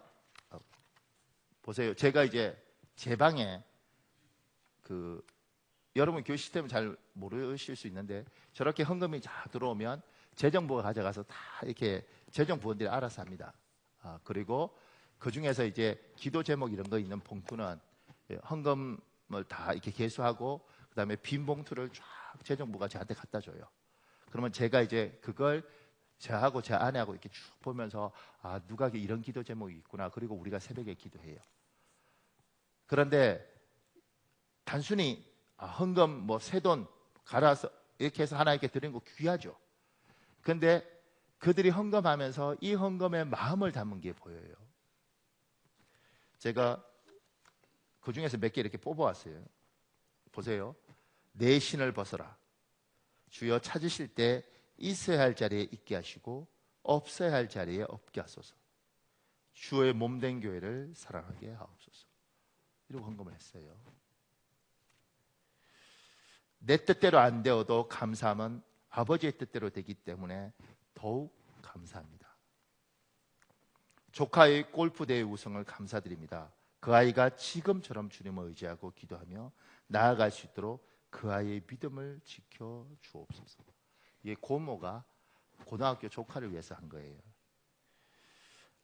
보세요. 제가 이제 제 방에 여러분 교회 시스템을 잘 모르실 수 있는데 저렇게 헌금이 잘 들어오면 재정부가 가져가서 다 이렇게 재정부원들이 알아서 합니다. 그리고 그 중에서 이제 기도 제목 이런 거 있는 봉투는 헌금을 다 이렇게 계수하고 그다음에 빈 봉투를 쫙 재정부가 저한테 갖다 줘요. 그러면 제가 이제 그걸 저하고 제 아내하고 이렇게 쭉 보면서 누가 이런 기도 제목이 있구나. 그리고 우리가 새벽에 기도해요. 그런데 단순히 헌금 뭐 새돈 갈아서 이렇게 해서 하나님께 드리는 거 귀하죠. 그런데 그들이 헌금하면서 이 헌금의 마음을 담은 게 보여요. 제가 그 중에서 몇 개 이렇게 뽑아왔어요. 보세요. 내 신을 벗어라. 주여 찾으실 때 있어야 할 자리에 있게 하시고 없어야 할 자리에 없게 하소서. 주의 몸된 교회를 사랑하게 하옵소서. 이러고 헌금을 했어요. 내 뜻대로 안 되어도 감사함은 아버지의 뜻대로 되기 때문에 더욱 감사합니다. 조카의 골프대회 우승을 감사드립니다. 그 아이가 지금처럼 주님을 의지하고 기도하며 나아갈 수 있도록 그 아이의 믿음을 지켜 주옵소서. 이 고모가 고등학교 조카를 위해서 한 거예요.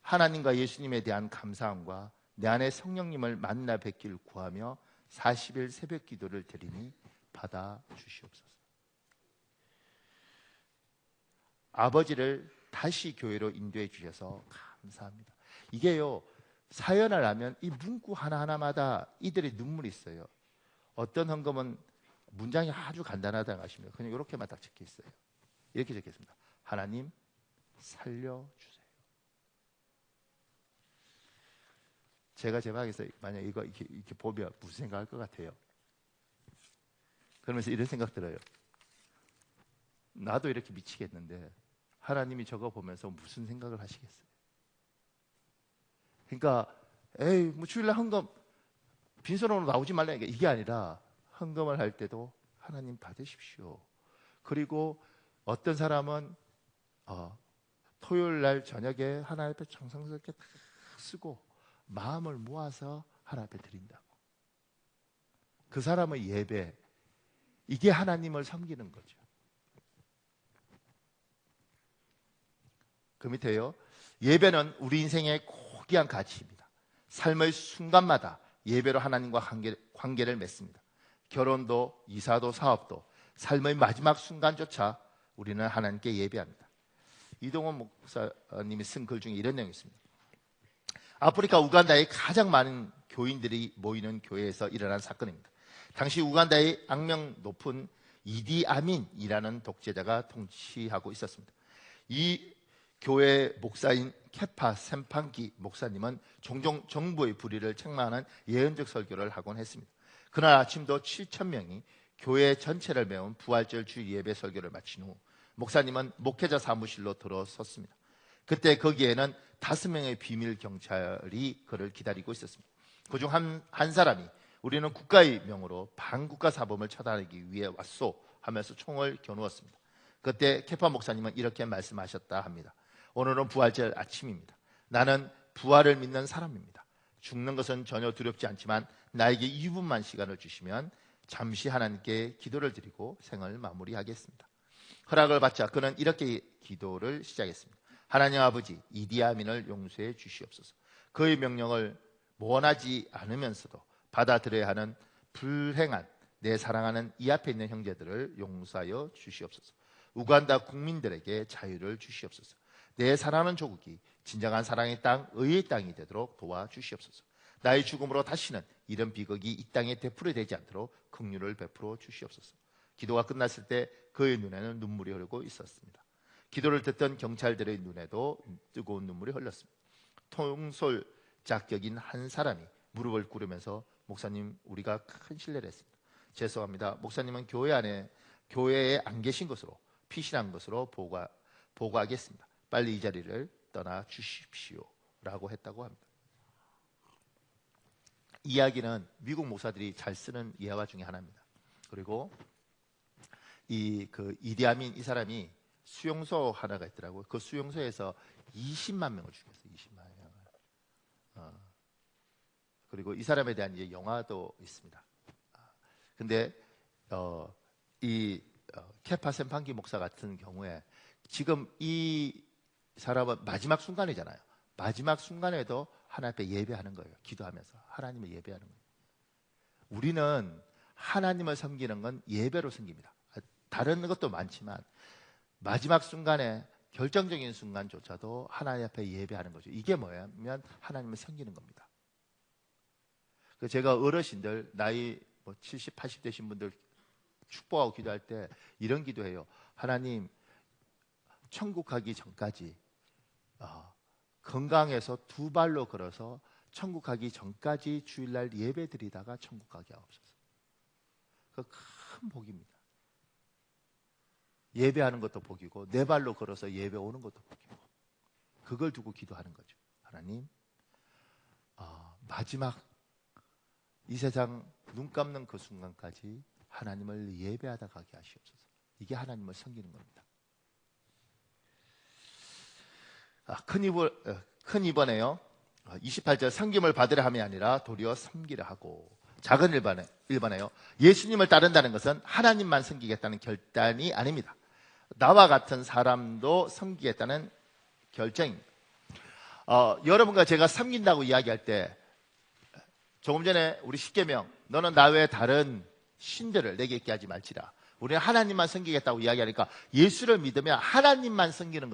하나님과 예수님에 대한 감사함과 내 안에 성령님을 만나 뵙기를 구하며 40일 새벽 기도를 드리니 받아 주시옵소서. 아버지를 다시 교회로 인도해 주셔서 감사합니다. 이게요, 사연을 하면 이 문구 하나하나마다 이들의 눈물이 있어요. 어떤 헌금은 문장이 아주 간단하다고 하시면 그냥 이렇게만 딱 적혀 있어요. 이렇게 적혀 있습니다. 하나님 살려주세요. 제가 제 방에서 만약 이거 이렇게 보면 무슨 생각할 것 같아요? 그러면서 이런 생각 들어요. 나도 이렇게 미치겠는데 하나님이 저거 보면서 무슨 생각을 하시겠어요? 그러니까 에이 뭐 주일날 헌금 빈손으로 나오지 말라니까 이게 아니라 헌금을 할 때도 하나님 받으십시오. 그리고 어떤 사람은 토요일 날 저녁에 하나님 앞에 정성스럽게 딱 쓰고 마음을 모아서 하나님 앞에 드린다고. 그 사람의 예배, 이게 하나님을 섬기는 거죠. 그 밑에요. 예배는 우리 인생의 고귀한 가치입니다. 삶의 순간마다 예배로 하나님과 관계를 맺습니다. 결혼도, 이사도, 사업도, 삶의 마지막 순간조차 우리는 하나님께 예배합니다. 이동원 목사님이 쓴 글 중에 이런 내용이 있습니다. 아프리카 우간다에 가장 많은 교인들이 모이는 교회에서 일어난 사건입니다. 당시 우간다의 악명 높은 이디 아민이라는 독재자가 통치하고 있었습니다. 이 교회 목사인 케파 샘판기 목사님은 종종 정부의 불의를 책망하는 예언적 설교를 하곤 했습니다. 그날 아침도 7,000명이 교회 전체를 메운 부활절 주일 예배 설교를 마친 후 목사님은 목회자 사무실로 들어섰습니다. 그때 거기에는 5명의 비밀 경찰이 그를 기다리고 있었습니다. 그중 한 사람이 우리는 국가의 명으로 반국가 사범을 처단하기 위해 왔소 하면서 총을 겨누었습니다. 그때 케파 목사님은 이렇게 말씀하셨다 합니다. 오늘은 부활절 아침입니다. 나는 부활을 믿는 사람입니다. 죽는 것은 전혀 두렵지 않지만 나에게 2분만 시간을 주시면 잠시 하나님께 기도를 드리고 생을 마무리하겠습니다. 허락을 받자 그는 이렇게 기도를 시작했습니다. 하나님 아버지, 이디 아민을 용서해 주시옵소서. 그의 명령을 원하지 않으면서도 받아들여야 하는 불행한 내 사랑하는 이 앞에 있는 형제들을 용서하여 주시옵소서. 우간다 국민들에게 자유를 주시옵소서. 내 사랑하는 조국이 진정한 사랑의 땅, 의의 땅이 되도록 도와주시옵소서. 나의 죽음으로 다시는 이런 비극이 이 땅에 되풀이되지 않도록 긍휼을 베풀어 주시옵소서. 기도가 끝났을 때 그의 눈에는 눈물이 흐르고 있었습니다. 기도를 듣던 경찰들의 눈에도 뜨거운 눈물이 흘렀습니다. 통솔자격인 한 사람이 무릎을 꿇으면서 목사님, 우리가 큰 실례를 했습니다. 죄송합니다. 목사님은 교회에 안 계신 것으로, 피신한 것으로 보고하겠습니다. 빨리 이 자리를 떠나 주십시오 라고 했다고 합니다. 이야기는 미국 목사들이 잘 쓰는 예화 중에 하나입니다. 그리고 이디 아민 이 사람이 수용소 하나가 있더라고요. 그 수용소에서 20만 명을 죽였어요. 20만 명. 그리고 이 사람에 대한 이제 영화도 있습니다. 근데 이 케파 샘판기 목사 같은 경우에 지금 이 사람은 마지막 순간이잖아요. 마지막 순간에도 하나님 앞에 예배하는 거예요. 기도하면서 하나님을 예배하는 거예요. 우리는 하나님을 섬기는 건 예배로 섬깁니다. 다른 것도 많지만 마지막 순간에 결정적인 순간조차도 하나님 앞에 예배하는 거죠. 이게 뭐냐면 하나님을 섬기는 겁니다. 제가 어르신들 나이 70, 80 되신 분들 축복하고 기도할 때 이런 기도해요. 하나님, 천국 가기 전까지 건강해서 두 발로 걸어서 천국 가기 전까지 주일날 예배 드리다가 천국 가게 하옵소서. 그 큰 복입니다. 예배하는 것도 복이고 네 발로 걸어서 예배 오는 것도 복이고, 그걸 두고 기도하는 거죠. 하나님, 마지막 이 세상 눈 감는 그 순간까지 하나님을 예배하다 가게 하시옵소서. 이게 하나님을 섬기는 겁니다. 큰 2번에요 28절, 섬김을 받으려 함이 아니라 도리어 섬기려 하고. 작은 1번에요 예수님을 따른다는 것은 하나님만 섬기겠다는 결단이 아닙니다. 나와 같은 사람도 섬기겠다는 결정입니다. 여러분과 제가 섬긴다고 이야기할 때, 조금 전에 우리 십계명, 너는 나 외에 다른 신들을 내게 있게 하지 말지라. 우리는 하나님만 섬기겠다고 이야기하니까 예수를 믿으면 하나님만 섬기는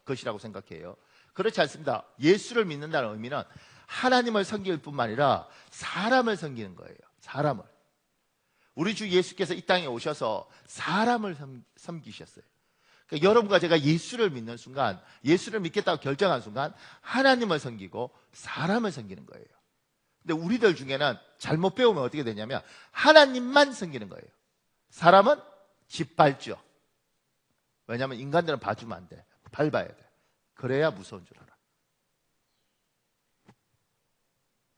것이라고 생각해요. 그렇지 않습니다. 예수를 믿는다는 의미는 하나님을 섬길 뿐만 아니라 사람을 섬기는 거예요. 사람을. 우리 주 예수께서 이 땅에 오셔서 사람을 섬기셨어요. 그러니까 여러분과 제가 예수를 믿는 순간, 예수를 믿겠다고 결정한 순간 하나님을 섬기고 사람을 섬기는 거예요. 근데 우리들 중에는 잘못 배우면 어떻게 되냐면 하나님만 섬기는 거예요. 사람은 짓밟죠. 왜냐하면 인간들은 봐주면 안 돼. 밟아야 돼. 그래야 무서운 줄 알아.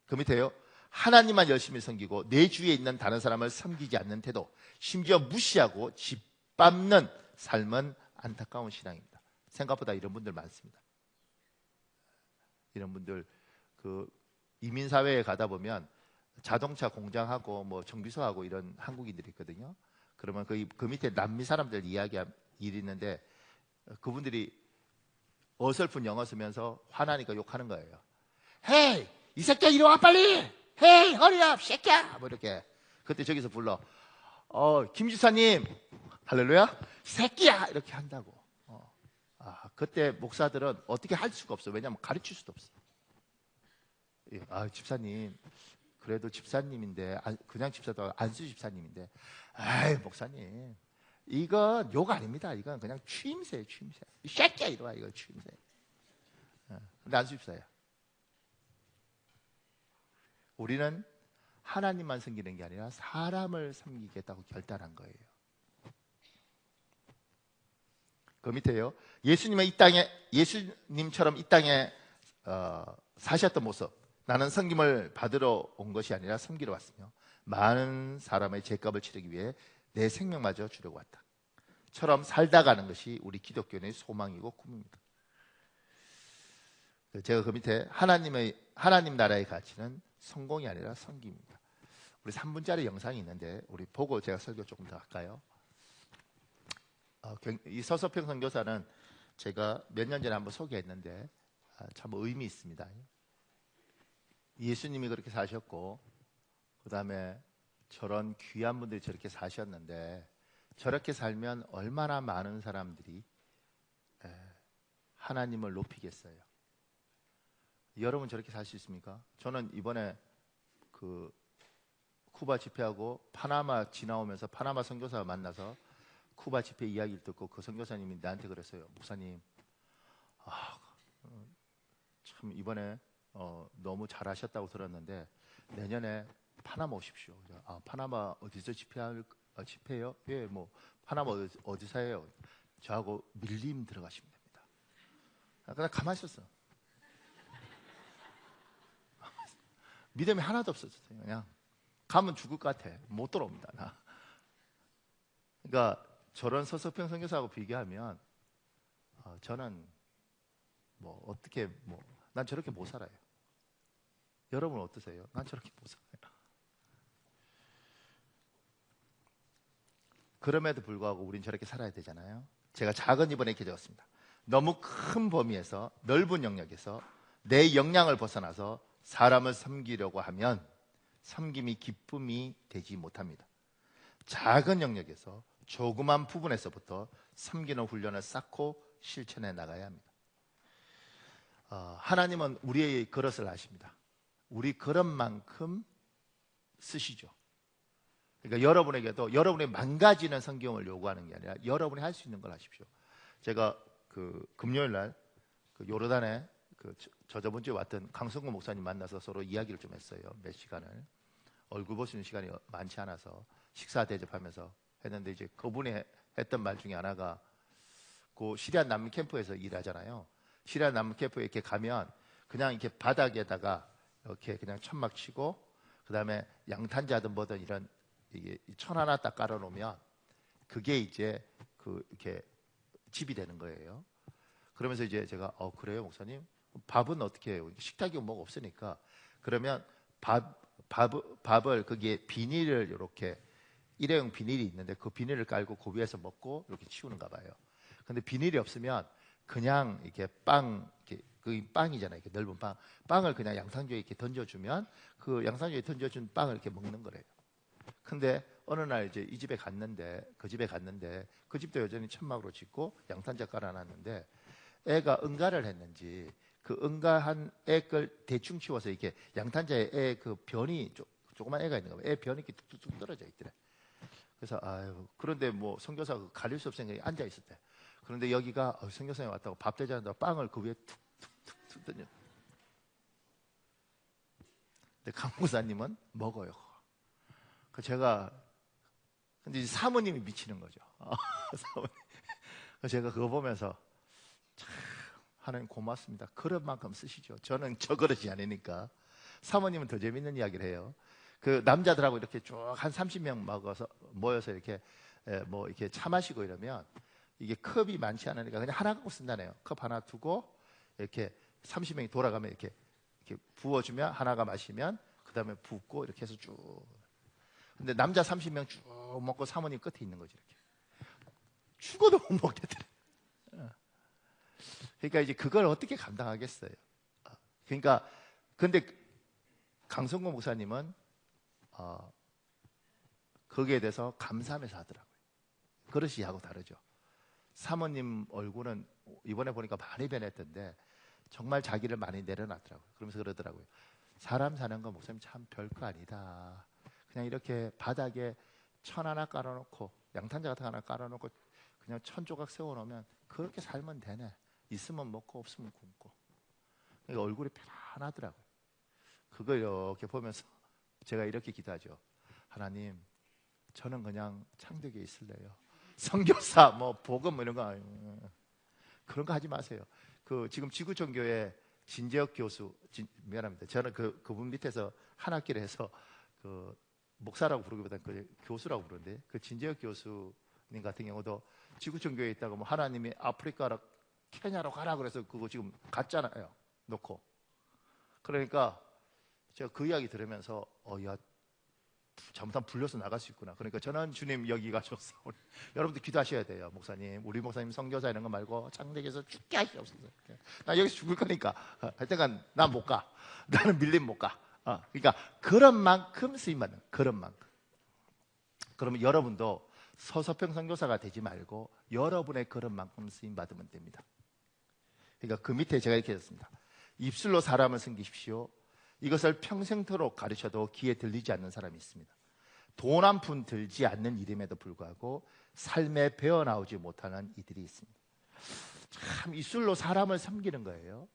그 밑에요, 하나님만 열심히 섬기고 내 주위에 있는 다른 사람을 섬기지 않는 태도, 심지어 무시하고 짓밟는 삶은 안타까운 신앙입니다. 생각보다 이런 분들 많습니다. 이런 분들 이민사회에 가다 보면 자동차 공장하고 뭐 정비소하고 이런 한국인들이 있거든요. 그러면 그 밑에 남미 사람들 일이 있는데 그분들이 어설픈 영어 쓰면서 화나니까 욕하는 거예요. 헤이, 이 새끼야 이리 와 빨리. 헤이, 허리야 새끼야. 뭐 이렇게. 그때 저기서 불러. 김 지사님, 할렐루야, 새끼야 이렇게 한다고. 그때 목사들은 어떻게 할 수가 없어. 왜냐하면 가르칠 수도 없어. 집사님, 그래도 집사님인데, 그냥 집사도 안수 집사님인데, 목사님, 이건 욕 아닙니다. 이건 그냥 추임새예요, 추임새. 이 새끼야 이리 와, 이거 추임새. 근데 안수 집사야. 우리는 하나님만 섬기는 게 아니라 사람을 섬기겠다고 결단한 거예요. 그 밑에요, 예수님처럼 이 땅에 사셨던 모습, 나는 섬김을 받으러 온 것이 아니라 섬기러 왔으며 많은 사람의 죄값을 치르기 위해 내 생명마저 주려고 왔다 처럼 살다 가는 것이 우리 기독교인의 소망이고 꿈입니다. 제가 그 밑에 하나님 나라의 가치는 성공이 아니라 섬김입니다. 우리 3분짜리 영상이 있는데 우리 보고 제가 설교 조금 더 할까요? 이 서서평 선교사는 제가 몇 년 전에 한번 소개했는데 참 의미 있습니다. 예수님이 그렇게 사셨고 그 다음에 저런 귀한 분들이 저렇게 사셨는데 저렇게 살면 얼마나 많은 사람들이 하나님을 높이겠어요. 여러분 저렇게 살 수 있습니까? 저는 이번에 쿠바 집회하고 파나마 지나오면서 파나마 선교사 만나서 쿠바 집회 이야기를 듣고 그 선교사님이 나한테 그랬어요. 목사님, 참 이번에 너무 잘하셨다고 들었는데 내년에 파나마 오십시오. 파나마 어디서 집회요? 예, 뭐 파나마 어디서 해요? 저하고 밀림 들어가시면 됩니다. 그냥 가만히 있었어. 믿음이 하나도 없었어요. 그냥 가면 죽을 것 같아. 못 돌아옵니다. 나. 그러니까 저런 서서평 선교사하고 비교하면 저는 난 저렇게 못 살아요. 여러분 어떠세요? 난 저렇게 못 살아요. 그럼에도 불구하고 우린 저렇게 살아야 되잖아요. 제가 작은 이번에 이렇게 적었습니다. 너무 큰 범위에서, 넓은 영역에서 내 역량을 벗어나서 사람을 섬기려고 하면 섬김이 기쁨이 되지 못합니다. 작은 영역에서 조그만 부분에서부터 섬기는 훈련을 쌓고 실천해 나가야 합니다. 하나님은 우리의 그릇을 아십니다. 우리 그릇만큼 쓰시죠. 그러니까 여러분에게도 여러분의 망가지는 성경을 요구하는 게 아니라 여러분이 할 수 있는 걸 하십시오. 제가 그 금요일 날 그 요르단에 저번 주에 왔던 강성구 목사님 만나서 서로 이야기를 좀 했어요. 몇 시간을. 얼굴 볼 수 있는 시간이 많지 않아서 식사 대접하면서 했는데, 이제 그분이 했던 말 중에 하나가, 그 시리아 난민 캠프에서 일하잖아요. 시리아 난민 캠프에 이렇게 가면 그냥 이렇게 바닥에다가 이렇게 그냥 천막 치고, 그 다음에 양탄자든 뭐든 이런 이게 천 하나 딱 깔아놓으면 그게 이제 이렇게 집이 되는 거예요. 그러면서 이제 제가 그래요 목사님? 밥은 어떻게 해요? 식탁이 뭐가 없으니까. 그러면 밥을 거기에 비닐을 이렇게 일회용 비닐이 있는데 그 비닐을 깔고 그 위에서 먹고 이렇게 치우는가 봐요. 근데 비닐이 없으면 그냥 이렇게 그 빵이잖아요. 이렇게 넓은 빵을 그냥 양상추에 이렇게 던져주면 그 양상추에 던져준 빵을 이렇게 먹는 거래요. 근데 어느 날 이제 이 집에 갔는데, 그 집도 여전히 천막으로 짓고 양탄자 깔아놨는데, 애가 응가를 했는지 그 응가한 애 걸 대충 치워서 이렇게 양탄자에 애 그 변이 조그만 애가 있는가 봐요. 애 변이 이렇게 툭툭 떨어져 있더래. 그래서 그런데 뭐 선교사가 가릴 수 없으니까 앉아 있었대. 그런데 여기가 선교사님 왔다고 밥 대접한다고 빵을 그 위에 툭툭툭툭 던져. 근데 강목사님은 먹어요. 그 제가 근데 이제 사모님이 미치는 거죠. 사모님. 제가 그거 보면서 참 하나님 고맙습니다. 그릇만큼 쓰시죠. 저는 저 그릇이 아니니까. 사모님은 더 재밌는 이야기를 해요. 그 남자들하고 이렇게 쭉 한 30명 모여서 이렇게 뭐 이렇게 차 마시고 이러면 이게 컵이 많지 않으니까 그냥 하나 갖고 쓴다네요. 컵 하나 두고 이렇게 30명이 돌아가면 이렇게 부어주면 하나가 마시면 그 다음에 붓고 이렇게 해서 쭉. 근데 남자 30명 쭉 먹고 사모님 끝에 있는 거지 이렇게. 죽어도 못 먹겠더래. 그러니까 이제 그걸 어떻게 감당하겠어요. 그러니까 근데 강성구 목사님은 거기에 대해서 감사하면서 하더라고요. 그릇이 하고 다르죠. 사모님 얼굴은 이번에 보니까 많이 변했던데 정말 자기를 많이 내려놨더라고요. 그러면서 그러더라고요. 사람 사는 거 목사님 참 별거 아니다. 그냥 이렇게 바닥에 천 하나 깔아놓고 양탄자 같은 거 하나 깔아놓고 그냥 천 조각 세워놓으면 그렇게 살면 되네. 있으면 먹고 없으면 굶고. 그러니까 얼굴이 편안하더라고요. 그걸 이렇게 보면서 제가 이렇게 기도하죠. 하나님, 저는 그냥 창덕에 있을래요. 선교사, 뭐 복음 뭐 이런 거 그런 거 하지 마세요. 그 지금 지구촌교회 진재혁 교수, 미안합니다. 저는 그분 밑에서 한 학기를 해서 그 목사라고 부르기보다는 그 교수라고 부르는데, 그 진재혁 교수님 같은 경우도 지구촌교회에 있다가 뭐 하나님이 아프리카라 케냐로 가라 그래서 그거 지금 갔잖아요. 놓고. 그러니까 제가 그 이야기 들으면서 야, 잘못하면 불려서 나갈 수 있구나. 그러니까 저는 주님 여기 가셔서 여러분들 기도하셔야 돼요. 목사님, 우리 목사님 선교사 이런 거 말고 창덕에서 죽게 하시옵소서. 나 여기서 죽을 거니까 하여튼간 난 못 가. 나는 밀림 못 가. 그러니까 그런 만큼 쓰임받는, 그런 만큼. 그러면 여러분도 서서평 선교사가 되지 말고 여러분의 그런 만큼 쓰임받으면 됩니다. 그러니까 그 밑에 제가 이렇게 했습니다. 입술로 사람을 섬기십시오. 이것을 평생토록 가르쳐도 귀에 들리지 않는 사람이 있습니다. 돈 한 푼 들지 않는 일임에도 불구하고 삶에 배어나오지 못하는 이들이 있습니다. 참 입술로 사람을 섬기는 거예요.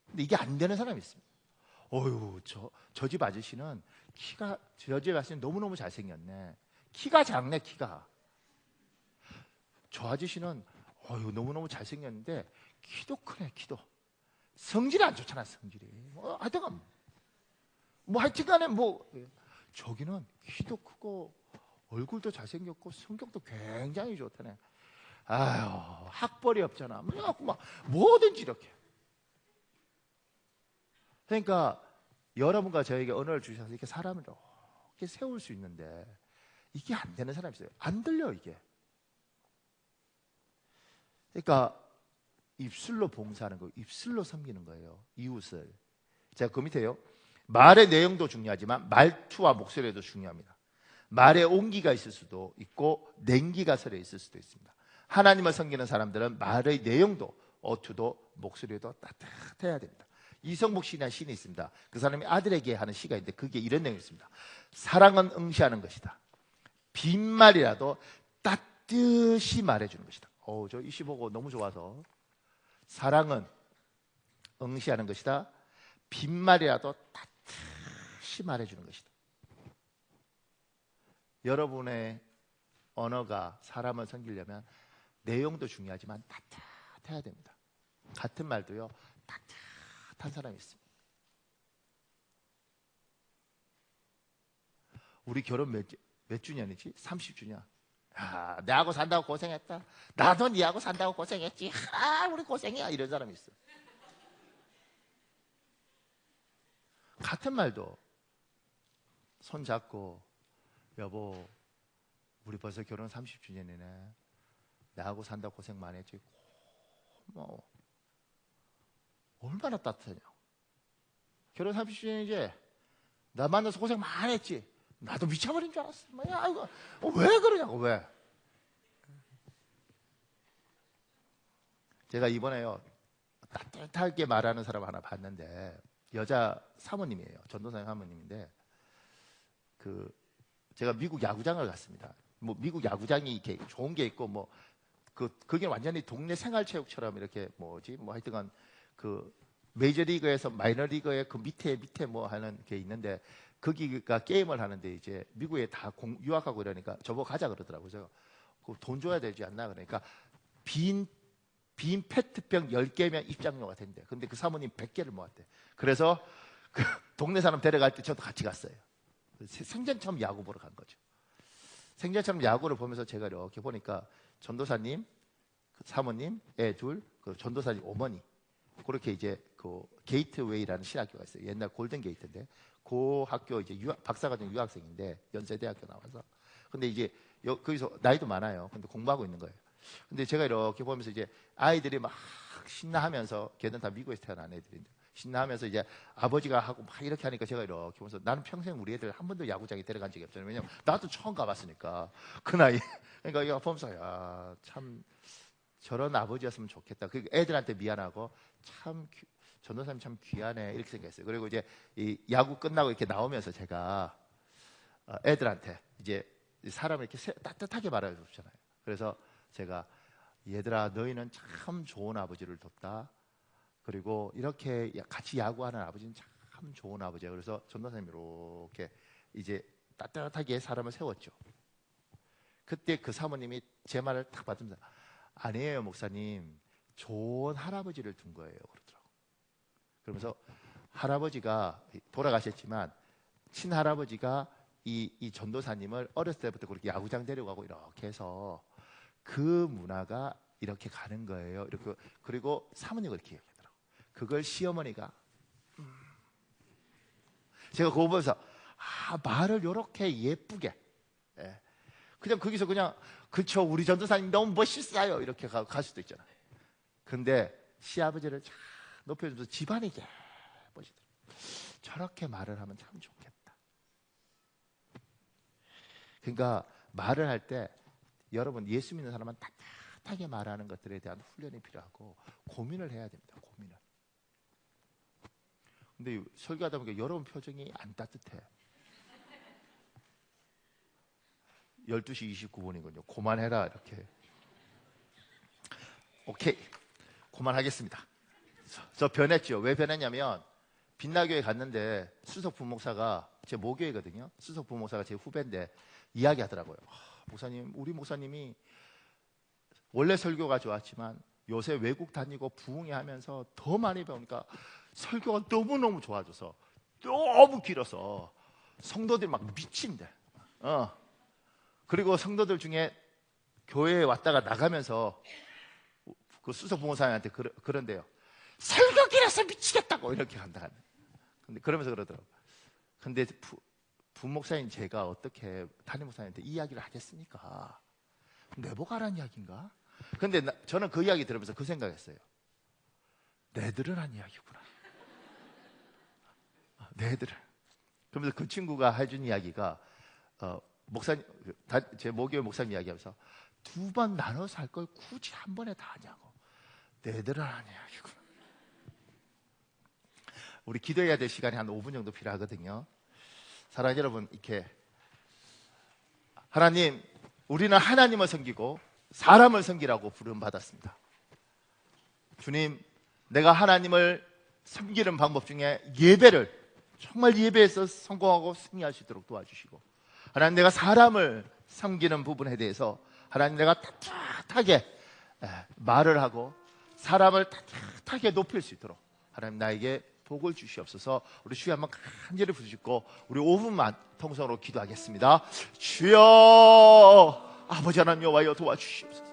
근데 이게 안 되는 사람이 있습니다. 저 집 아저씨는 저 집 아저씨는 너무너무 잘생겼네. 키가 작네, 키가. 저 아저씨는 너무너무 잘생겼는데 키도 크네, 키도. 성질이 안 좋잖아, 성질이. 하여튼간에 저기는 키도 크고 얼굴도 잘생겼고 성격도 굉장히 좋다네. 학벌이 없잖아. 뭐든지 이렇게. 그러니까 여러분과 저에게 언어를 주셔서 이렇게 사람을 이렇게 세울 수 있는데 이게 안 되는 사람이 있어요. 안 들려 이게. 그러니까 입술로 봉사하는 거, 입술로 섬기는 거예요. 이웃을. 자, 그 밑에요. 말의 내용도 중요하지만 말투와 목소리도 중요합니다. 말에 온기가 있을 수도 있고 냉기가 서려 있을 수도 있습니다. 하나님을 섬기는 사람들은 말의 내용도 어투도 목소리도 따뜻해야 됩니다. 이성복 시인이라는 시인이 있습니다. 그 사람이 아들에게 하는 시가 있는데 그게 이런 내용이 있습니다. 사랑은 응시하는 것이다. 빈말이라도 따뜻이 말해주는 것이다. 저 이 시 보고 너무 좋아서. 사랑은 응시하는 것이다. 빈말이라도 따뜻이 말해주는 것이다. 여러분의 언어가 사람을 섬기려면 내용도 중요하지만 따뜻해야 됩니다. 같은 말도요, 따뜻한 사람이 있습니다. 우리 결혼 몇 주년이지? 30주년. 내하고 산다고 고생했다. 나도 니하고 산다고 고생했지. 우리 고생이야. 이런 사람이 있어. 같은 말도 손 잡고 여보 우리 벌써 결혼 30주년이네. 나하고 산다고 고생 많이 했지. 고마워. 얼마나 따뜻하냐. 결혼 30주년이지. 나 만나서 고생 많이 했지. 나도 미쳐버린 줄 알았어. 야, 이거 왜 그러냐고. 왜? 제가 이번에요 따뜻하게 말하는 사람 하나 봤는데 여자 사모님이에요. 전도사님 사모님인데 제가 미국 야구장을 갔습니다. 뭐 미국 야구장이 이렇게 좋은 게 있고 뭐 그게 완전히 동네 생활체육처럼 이렇게 하여튼간 메이저리그에서 마이너리그의 그 밑에 뭐 하는 게 있는데 거기가 게임을 하는데 이제 미국에 다 유학하고 이러니까 저보고 가자 그러더라고요. 제가 돈 줘야 되지 않나 그러니까 빈 페트병 10개면 입장료가 된대. 근데 그 사모님 100개를 모았대. 그래서 그 동네 사람 데려갈 때 저도 같이 갔어요. 생전처럼 야구 보러 간 거죠. 생전처럼 야구를 보면서 제가 이렇게 보니까 전도사님, 그 사모님, 애 둘, 그 전도사님 어머니 그렇게 이제 그 게이트웨이라는 신학교가 있어요. 옛날 골든 게이트인데 그 학교 이제 박사과정 유학생인데 연세대학교 나와서 근데 이제 거기서 나이도 많아요. 근데 공부하고 있는 거예요. 근데 제가 이렇게 보면서 이제 아이들이 막 신나하면서 걔는 다 미국에서 태어난 애들인데 신나하면서 이제 아버지가 하고 막 이렇게 하니까 제가 이렇게 보면서 나는 평생 우리 애들 한 번도 야구장에 데려간 적이 없잖아요. 왜냐면 나도 처음 가봤으니까 그 나이. 그러니까 이거 보면서 참 저런 아버지였으면 좋겠다. 그 애들한테 미안하고 참 전도사님 참 귀하네 이렇게 생각했어요. 그리고 이제 이 야구 끝나고 이렇게 나오면서 제가 애들한테 이제 사람을 이렇게 따뜻하게 말해주잖아요. 그래서 제가 얘들아 너희는 참 좋은 아버지를 뒀다. 그리고 이렇게 같이 야구하는 아버지는 참 좋은 아버지야. 그래서 전도사님이 이렇게 이제 따뜻하게 사람을 세웠죠. 그때 그 사모님이 제 말을 딱 받으면서 아니에요 목사님 좋은 할아버지를 둔 거예요 그러더라고. 그러면서 할아버지가 돌아가셨지만 친할아버지가 이 전도사님을 어렸을 때부터 그렇게 야구장 데려가고 이렇게 해서 그 문화가 이렇게 가는 거예요. 이렇게 그리고 사모님 그렇게 얘기하더라고. 그걸 시어머니가 제가 그거 보면서 말을 이렇게 예쁘게 그냥 거기서 그냥 그쵸 우리 전도사님 너무 멋있어요 이렇게 갈 수도 있잖아요. 근데 시아버지를 쫙 높여주면서 집안이 예뻐지더라고요. 저렇게 말을 하면 참 좋겠다. 그러니까 말을 할 때 여러분 예수 믿는 사람은 따뜻하게 말하는 것들에 대한 훈련이 필요하고 고민을 해야 됩니다. 고민을. 근데 설교하다 보니까 여러분 표정이 안 따뜻해. 12시 29분이군요. 그만해라 이렇게. 오케이. 그만하겠습니다. 저 변했죠. 왜 변했냐면 빛나교회 갔는데 수석 부목사가 제 모교회거든요. 수석 부목사가 제 후배인데 이야기하더라고요. 목사님, 우리 목사님이 원래 설교가 좋았지만 요새 외국 다니고 부흥회 하면서 더 많이 배우니까 설교가 너무너무 좋아져서 너무 길어서 성도들이 막 미친대. 그리고 성도들 중에 교회에 왔다가 나가면서 그 수석 부목사님한테 그런데요. 설교 길어서 미치겠다고 이렇게 한다. 근데 그러면서 그러더라고요. 근데 부목사님 제가 어떻게 담임 목사님한테 이야기를 하겠습니까? 내보가라는 이야기인가? 근데 저는 그 이야기 들으면서 그 생각했어요. 내들은 한 이야기구나. 내들은. 그러면서 그 친구가 해준 이야기가 목사님, 제 모교회 목사님 이야기하면서 2번 나눠서 할 걸 굳이 한 번에 다 하냐고. 내들은 한 이야기구나. 우리 기도해야 될 시간이 한 5분 정도 필요하거든요. 사랑하는 여러분, 이렇게 하나님, 우리는 하나님을 섬기고 사람을 섬기라고 부름받았습니다. 주님, 내가 하나님을 섬기는 방법 중에 예배를 정말 예배에서 성공하고 승리할 수 있도록 도와주시고, 하나님, 내가 사람을 섬기는 부분에 대해서 하나님, 내가 따뜻하게 말을 하고 사람을 따뜻하게 높일 수 있도록 하나님 나에게 복을 주시옵소서. 우리 주여 한번 간절히 부르시고 우리 5분만 통성으로 기도하겠습니다. 주여, 아버지 하나님 여호와여 도와주시옵소서.